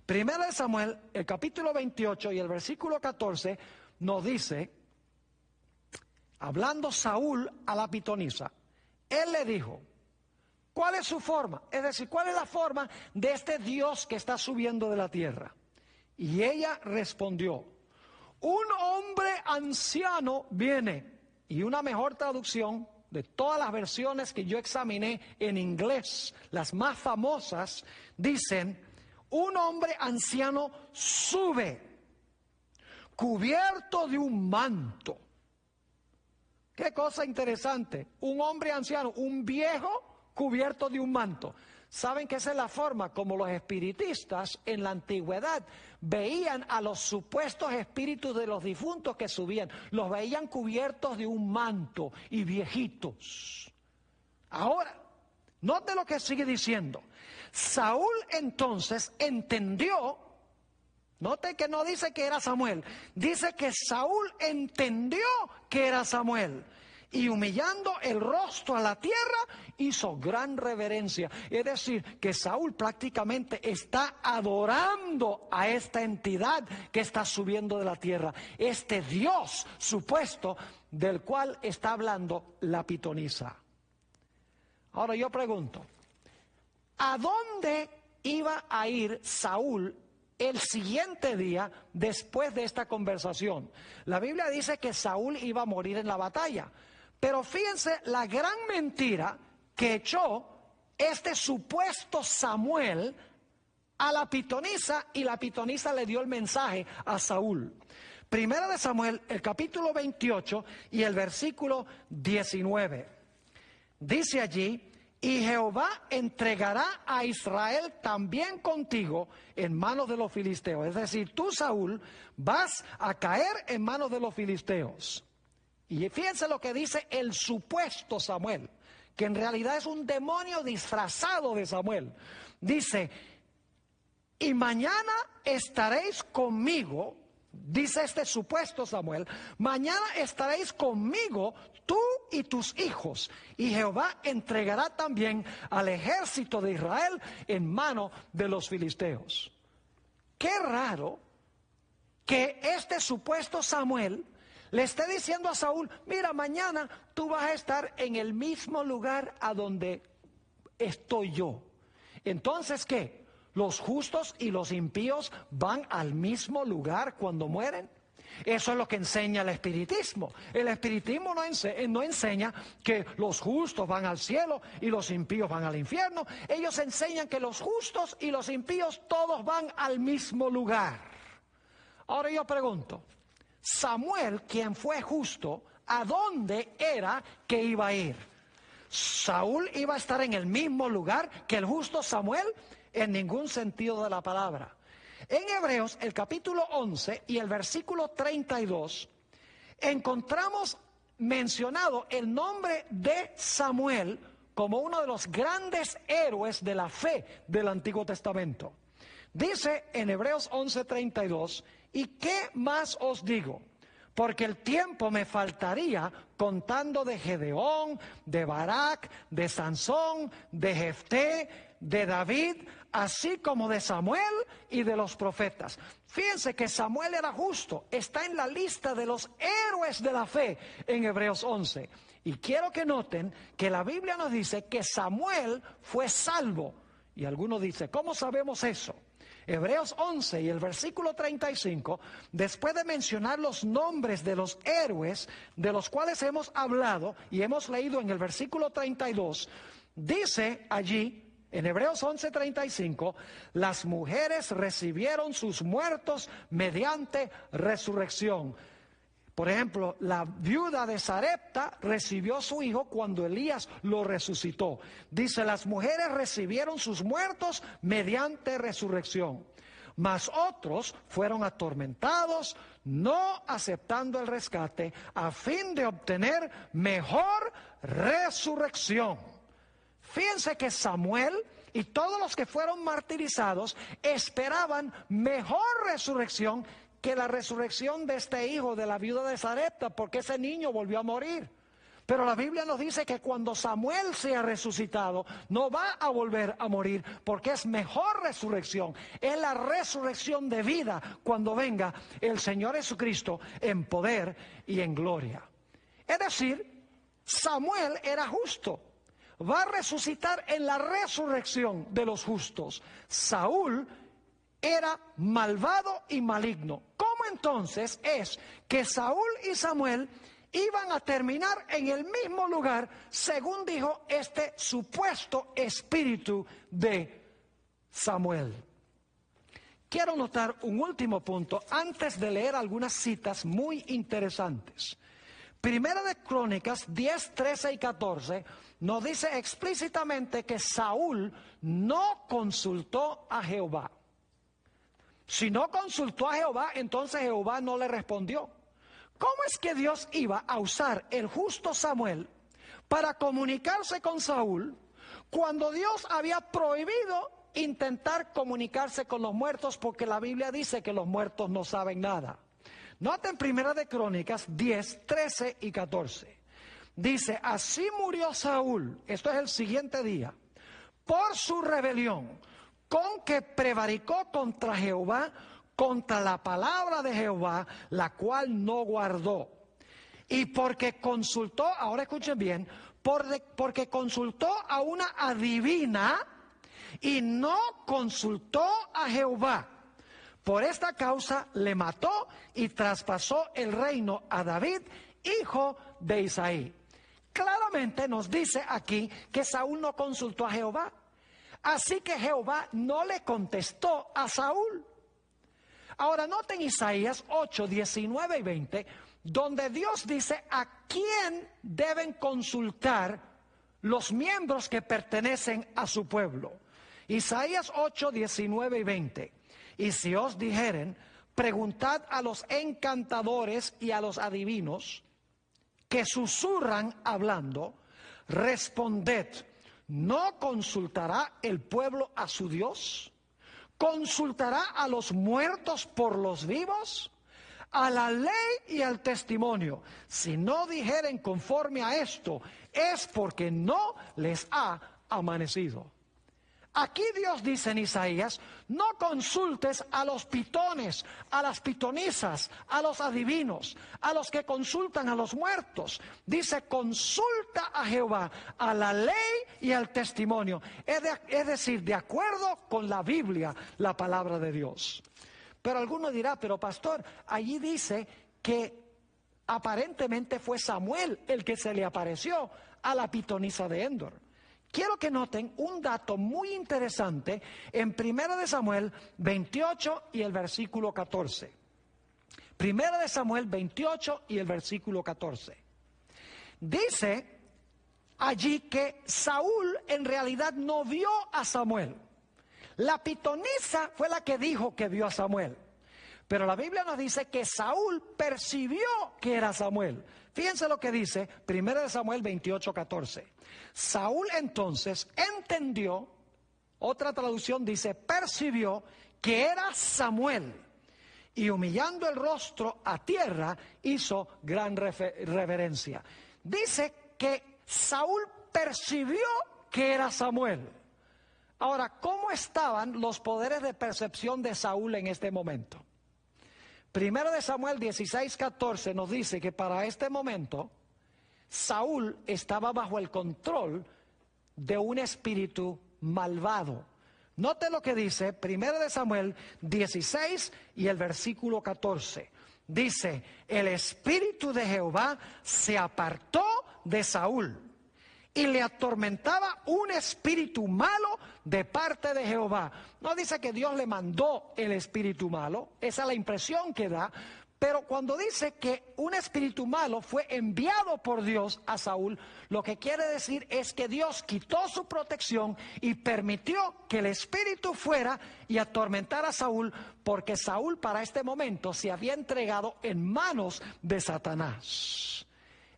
Primero de Samuel, el capítulo 28 y el versículo 14 nos dice, hablando Saúl a la pitonisa, él le dijo, ¿cuál es su forma? Es decir, ¿cuál es la forma de este Dios que está subiendo de la tierra? Y ella respondió, un hombre anciano viene. Y una mejor traducción de todas las versiones que yo examiné en inglés, las más famosas, dicen, un hombre anciano sube, cubierto de un manto. Qué cosa interesante, un hombre anciano, un viejo cubierto de un manto. ¿Saben que esa es la forma como los espiritistas en la antigüedad veían a los supuestos espíritus de los difuntos que subían? Los veían cubiertos de un manto y viejitos. Ahora, Note lo que sigue diciendo. Saúl entonces entendió, note que no dice que era Samuel, dice que Saúl entendió que era Samuel. Y humillando el rostro a la tierra, hizo gran reverencia. Es decir, que Saúl prácticamente está adorando a esta entidad que está subiendo de la tierra. Este Dios supuesto del cual está hablando la pitonisa. Ahora yo pregunto, ¿a dónde iba a ir Saúl el siguiente día después de esta conversación? La Biblia dice que Saúl iba a morir en la batalla. Pero fíjense la gran mentira que echó este supuesto Samuel a la pitonisa, y la pitonisa le dio el mensaje a Saúl. Primera de Samuel, el capítulo 28 y el versículo 19. Dice allí: y Jehová entregará a Israel también contigo en manos de los filisteos. Es decir, tú, Saúl, vas a caer en manos de los filisteos. Y fíjense lo que dice el supuesto Samuel, que en realidad es un demonio disfrazado de Samuel. Dice: y mañana estaréis conmigo, dice este supuesto Samuel, mañana estaréis conmigo tú y tus hijos, y Jehová entregará también al ejército de Israel en mano de los filisteos. Qué raro que este supuesto Samuel le esté diciendo a Saúl: mira, mañana tú vas a estar en el mismo lugar a donde estoy yo. Entonces, ¿qué? ¿Los justos y los impíos van al mismo lugar cuando mueren? Eso es lo que enseña el espiritismo. El espiritismo no enseña que los justos van al cielo y los impíos van al infierno. Ellos enseñan que los justos y los impíos todos van al mismo lugar. Ahora yo pregunto, Samuel, quien fue justo, ¿a dónde era que iba a ir? ¿Saúl iba a estar en el mismo lugar que el justo Samuel? En ningún sentido de la palabra. En Hebreos, el capítulo 11 y el versículo 32, encontramos mencionado el nombre de Samuel como uno de los grandes héroes de la fe del Antiguo Testamento. Dice en Hebreos 11:32: ¿y qué más os digo? Porque el tiempo me faltaría contando de Gedeón, de Barak, de Sansón, de Jefté, de David, así como de Samuel y de los profetas. Fíjense que Samuel era justo, está en la lista de los héroes de la fe en Hebreos 11. Y quiero que noten que la Biblia nos dice que Samuel fue salvo. Y algunos dicen, ¿cómo sabemos eso? Hebreos 11 y el versículo 35, después de mencionar los nombres de los héroes de los cuales hemos hablado y hemos leído en el versículo 32, dice allí en Hebreos 11:35, las mujeres recibieron sus muertos mediante resurrección. Por ejemplo, la viuda de Sarepta recibió a su hijo cuando Elías lo resucitó. Dice, las mujeres recibieron sus muertos mediante resurrección. Mas otros fueron atormentados, no aceptando el rescate, a fin de obtener mejor resurrección. Fíjense que Samuel y todos los que fueron martirizados esperaban mejor resurrección que la resurrección de este hijo de la viuda de Sarepta, porque ese niño volvió a morir. Pero la Biblia nos dice que cuando Samuel sea resucitado, no va a volver a morir, porque es mejor resurrección. Es la resurrección de vida cuando venga el Señor Jesucristo en poder y en gloria. Es decir, Samuel era justo. Va a resucitar en la resurrección de los justos. Saúl era malvado y maligno. ¿Cómo entonces es que Saúl y Samuel iban a terminar en el mismo lugar, según dijo este supuesto espíritu de Samuel? Quiero notar un último punto antes de leer algunas citas muy interesantes. Primera de Crónicas 10, 13 y 14 nos dice explícitamente que Saúl no consultó a Jehová. Si no consultó a Jehová, entonces Jehová no le respondió. ¿Cómo es que Dios iba a usar el justo Samuel para comunicarse con Saúl cuando Dios había prohibido intentar comunicarse con los muertos, porque la Biblia dice que los muertos no saben nada. Noten Primera de Crónicas 10, 13 y 14. Dice, así murió Saúl, esto es el siguiente día, por su rebelión, con que prevaricó contra Jehová, contra la palabra de Jehová, la cual no guardó. Y porque consultó, ahora escuchen bien, porque consultó a una adivina y no consultó a Jehová. Por esta causa le mató y traspasó el reino a David, hijo de Isaí. Claramente nos dice aquí que Saúl no consultó a Jehová. Así que Jehová no le contestó a Saúl. Ahora noten Isaías 8, 19 y 20, donde Dios dice a quién deben consultar los miembros que pertenecen a su pueblo. Isaías 8, 19 y 20. Y si os dijeren, preguntad a los encantadores y a los adivinos que susurran hablando, responded, ¿no consultará el pueblo a su Dios? ¿Consultará a los muertos por los vivos? A la ley y al testimonio. Si no dijeren conforme a esto, es porque no les ha amanecido. Aquí Dios dice en Isaías, no consultes a los pitones, a las pitonisas, a los adivinos, a los que consultan a los muertos. Dice, consulta a Jehová, a la ley y al testimonio. Es decir, de acuerdo con la Biblia, la palabra de Dios. Pero alguno dirá, pero pastor, allí dice que aparentemente fue Samuel el que se le apareció a la pitonisa de Endor. Quiero que noten un dato muy interesante en 1 Samuel 28 y el versículo 14. 1 Samuel 28 y el versículo 14. Dice allí que Saúl en realidad no vio a Samuel. La pitonisa fue la que dijo que vio a Samuel. Pero la Biblia nos dice que Saúl percibió que era Samuel. Fíjense lo que dice 1 Samuel 28, 14. Saúl entonces entendió, otra traducción dice, percibió que era Samuel. Y humillando el rostro a tierra, hizo gran reverencia. Dice que Saúl percibió que era Samuel. Ahora, ¿cómo estaban los poderes de percepción de Saúl en este momento? 1 Samuel 16, 14 nos dice que para este momento Saúl estaba bajo el control de un espíritu malvado. Note lo que dice 1 Samuel 16 y el versículo 14. Dice, el espíritu de Jehová se apartó de Saúl y le atormentaba un espíritu malo de parte de Jehová. No dice que Dios le mandó el espíritu malo, esa es la impresión que da, pero cuando dice que un espíritu malo fue enviado por Dios a Saúl, lo que quiere decir es que Dios quitó su protección y permitió que el espíritu fuera y atormentara a Saúl, porque Saúl para este momento se había entregado en manos de Satanás.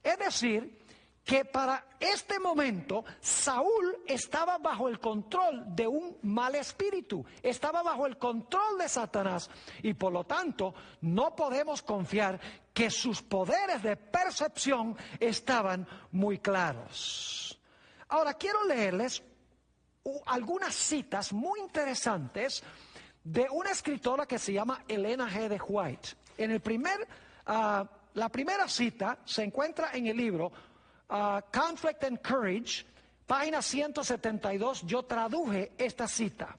Es decir, que para este momento Saúl estaba bajo el control de un mal espíritu, estaba bajo el control de Satanás y por lo tanto no podemos confiar que sus poderes de percepción estaban muy claros. Ahora quiero leerles algunas citas muy interesantes de una escritora que se llama Elena G. de White. La primera cita se encuentra en el libro Conflict and Courage, página 172, yo traduje esta cita.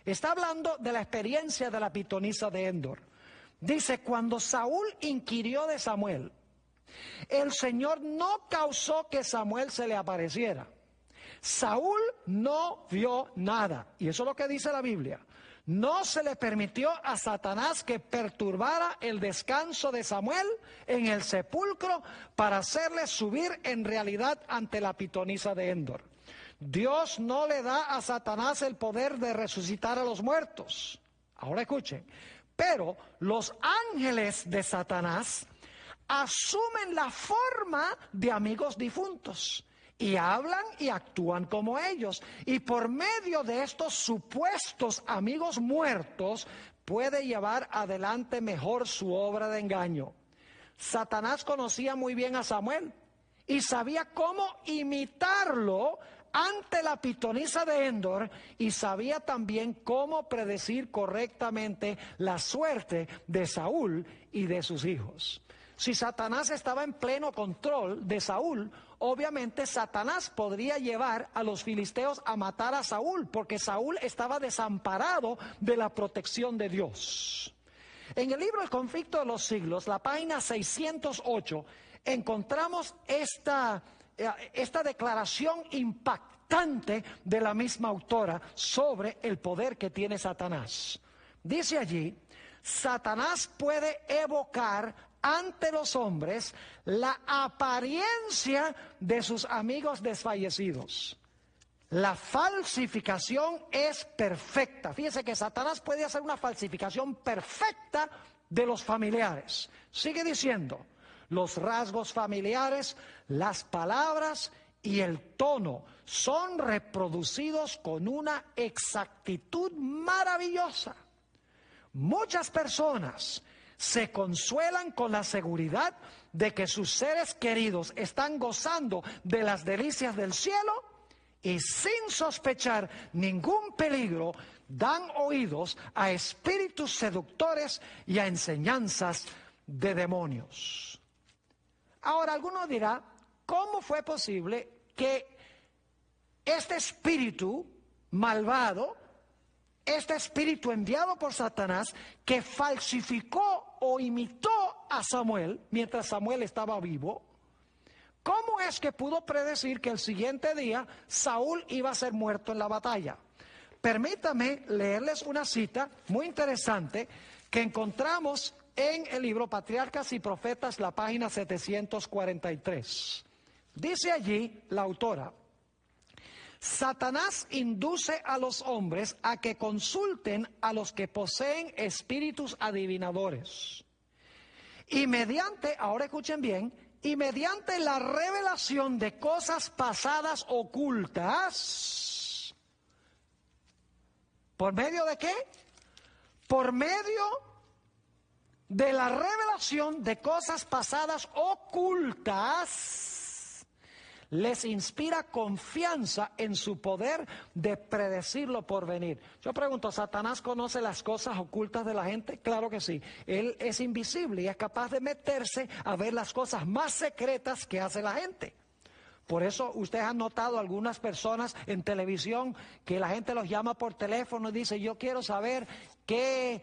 Está hablando de la experiencia de la pitonisa de Endor. Dice, cuando Saúl inquirió de Samuel, el Señor no causó que Samuel se le apareciera. Saúl no vio nada. Y eso es lo que dice la Biblia. No se le permitió a Satanás que perturbara el descanso de Samuel en el sepulcro para hacerle subir en realidad ante la pitonisa de Endor. Dios no le da a Satanás el poder de resucitar a los muertos. Ahora escuchen. Pero los ángeles de Satanás asumen la forma de amigos difuntos y hablan y actúan como ellos. Y por medio de estos supuestos amigos muertos, puede llevar adelante mejor su obra de engaño. Satanás conocía muy bien a Samuel y sabía cómo imitarlo ante la pitonisa de Endor, y sabía también cómo predecir correctamente la suerte de Saúl y de sus hijos. Si Satanás estaba en pleno control de Saúl, obviamente Satanás podría llevar a los filisteos a matar a Saúl, porque Saúl estaba desamparado de la protección de Dios. En el libro El conflicto de los siglos, la página 608, encontramos esta declaración impactante de la misma autora sobre el poder que tiene Satanás. Dice allí: Satanás puede evocar ante los hombres la apariencia de sus amigos desfallecidos. La falsificación es perfecta. Fíjese que Satanás puede hacer una falsificación perfecta de los familiares. Sigue diciendo: los rasgos familiares, las palabras y el tono son reproducidos con una exactitud maravillosa. Muchas personas se consuelan con la seguridad de que sus seres queridos están gozando de las delicias del cielo y, sin sospechar ningún peligro, dan oídos a espíritus seductores y a enseñanzas de demonios. Ahora, alguno dirá: ¿cómo fue posible que este espíritu malvado, este espíritu enviado por Satanás, que falsificó o imitó a Samuel mientras Samuel estaba vivo, cómo es que pudo predecir que el siguiente día Saúl iba a ser muerto en la batalla? Permítame leerles una cita muy interesante que encontramos en el libro Patriarcas y Profetas, la página 743. Dice allí la autora: Satanás induce a los hombres a que consulten a los que poseen espíritus adivinadores. Y mediante, ahora escuchen bien, y mediante la revelación de cosas pasadas ocultas. ¿Por medio de qué? Por medio de la revelación de cosas pasadas ocultas, les inspira confianza en su poder de predecir lo por venir. Yo pregunto, ¿Satanás conoce las cosas ocultas de la gente? Claro que sí. Él es invisible y es capaz de meterse a ver las cosas más secretas que hace la gente. Por eso ustedes han notado algunas personas en televisión que la gente los llama por teléfono y dice: yo quiero saber qué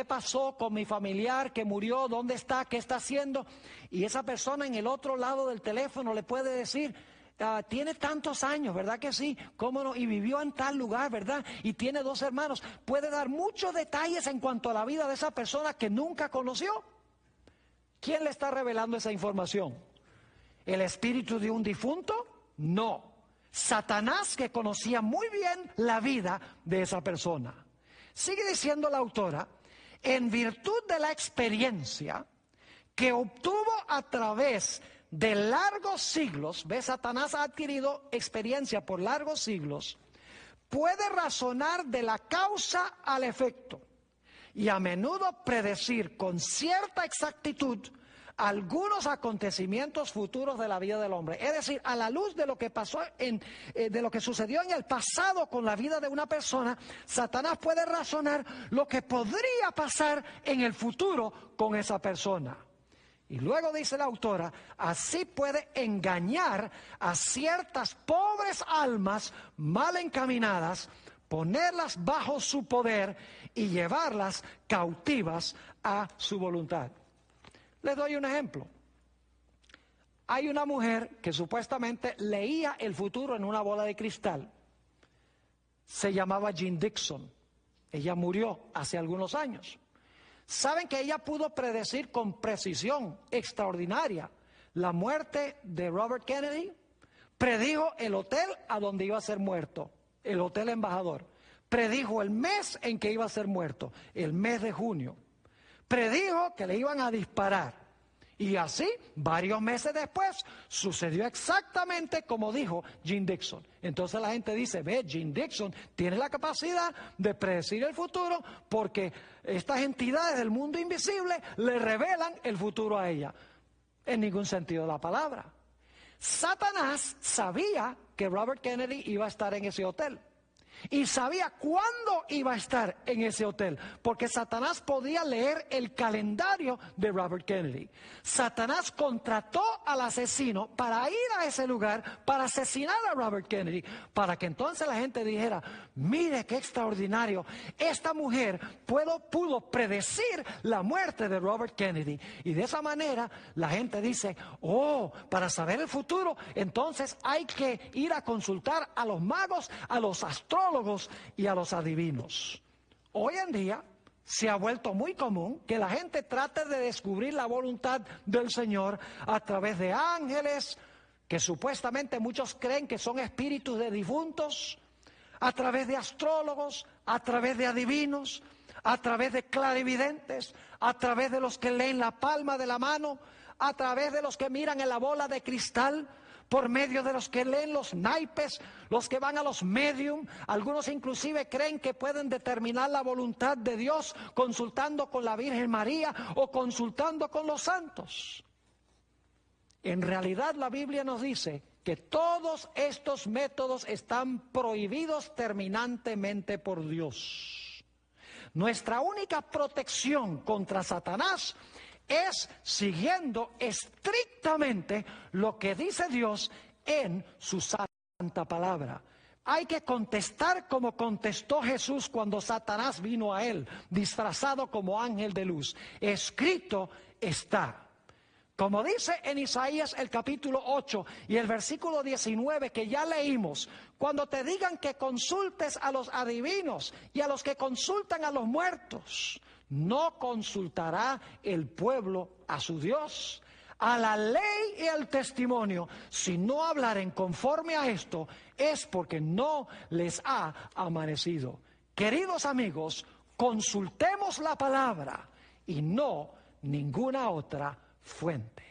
pasó con mi familiar que murió, dónde está, qué está haciendo. Y esa persona en el otro lado del teléfono le puede decir: tiene tantos años, ¿verdad que sí? ¿Cómo no? Y vivió en tal lugar, ¿verdad? Y tiene 2 hermanos. Puede dar muchos detalles en cuanto a la vida de esa persona que nunca conoció. ¿Quién le está revelando esa información? ¿El espíritu de un difunto? No. Satanás, que conocía muy bien la vida de esa persona. Sigue diciendo la autora: en virtud de la experiencia que obtuvo a través de largos siglos, ¿ves? Satanás ha adquirido experiencia por largos siglos, puede razonar de la causa al efecto y a menudo predecir con cierta exactitud algunos acontecimientos futuros de la vida del hombre. Es decir, a la luz de lo que pasó de lo que sucedió en el pasado con la vida de una persona, Satanás puede razonar lo que podría pasar en el futuro con esa persona. Y luego dice la autora: así puede engañar a ciertas pobres almas mal encaminadas, ponerlas bajo su poder y llevarlas cautivas a su voluntad. Les doy un ejemplo. Hay una mujer que supuestamente leía el futuro en una bola de cristal. Se llamaba Jean Dixon. Ella murió hace algunos años. ¿Saben que ella pudo predecir con precisión extraordinaria la muerte de Robert Kennedy? Predijo el hotel a donde iba a ser muerto, el Hotel Embajador. Predijo el mes en que iba a ser muerto, el mes de junio. Predijo que le iban a disparar Y así, varios meses después, sucedió exactamente como dijo Jim Dixon. Entonces la gente dice, ve, Jim Dixon tiene la capacidad de predecir el futuro porque estas entidades del mundo invisible le revelan el futuro a ella. En ningún sentido de la palabra. Satanás sabía que Robert Kennedy iba a estar en ese hotel. Y sabía cuándo iba a estar en ese hotel, porque Satanás podía leer el calendario de Robert Kennedy. Satanás contrató al asesino para ir a ese lugar, para asesinar a Robert Kennedy, para que entonces la gente dijera, mire qué extraordinario, esta mujer pudo predecir la muerte de Robert Kennedy. Y de esa manera la gente dice, oh, para saber el futuro, entonces hay que ir a consultar a los magos, a los astrólogos y a los adivinos. Hoy en día se ha vuelto muy común que la gente trate de descubrir la voluntad del Señor a través de ángeles, que supuestamente muchos creen que son espíritus de difuntos, a través de astrólogos, a través de adivinos, a través de clarividentes, a través de los que leen la palma de la mano, a través de los que miran en la bola de cristal, por medio de los que leen los naipes, los que van a los medium. Algunos inclusive creen que pueden determinar la voluntad de Dios consultando con la Virgen María o consultando con los santos. En realidad la Biblia nos dice que todos estos métodos están prohibidos terminantemente por Dios. Nuestra única protección contra Satanás es siguiendo estrictamente lo que dice Dios en su santa palabra. Hay que contestar como contestó Jesús cuando Satanás vino a él, disfrazado como ángel de luz. Escrito está. Como dice en Isaías el capítulo 8 y el versículo 19 que ya leímos, cuando te digan que consultes a los adivinos y a los que consultan a los muertos, no consultará el pueblo a su Dios, a la ley y al testimonio. Si no hablaren conforme a esto, es porque no les ha amanecido. Queridos amigos, consultemos la palabra y no ninguna otra fuente.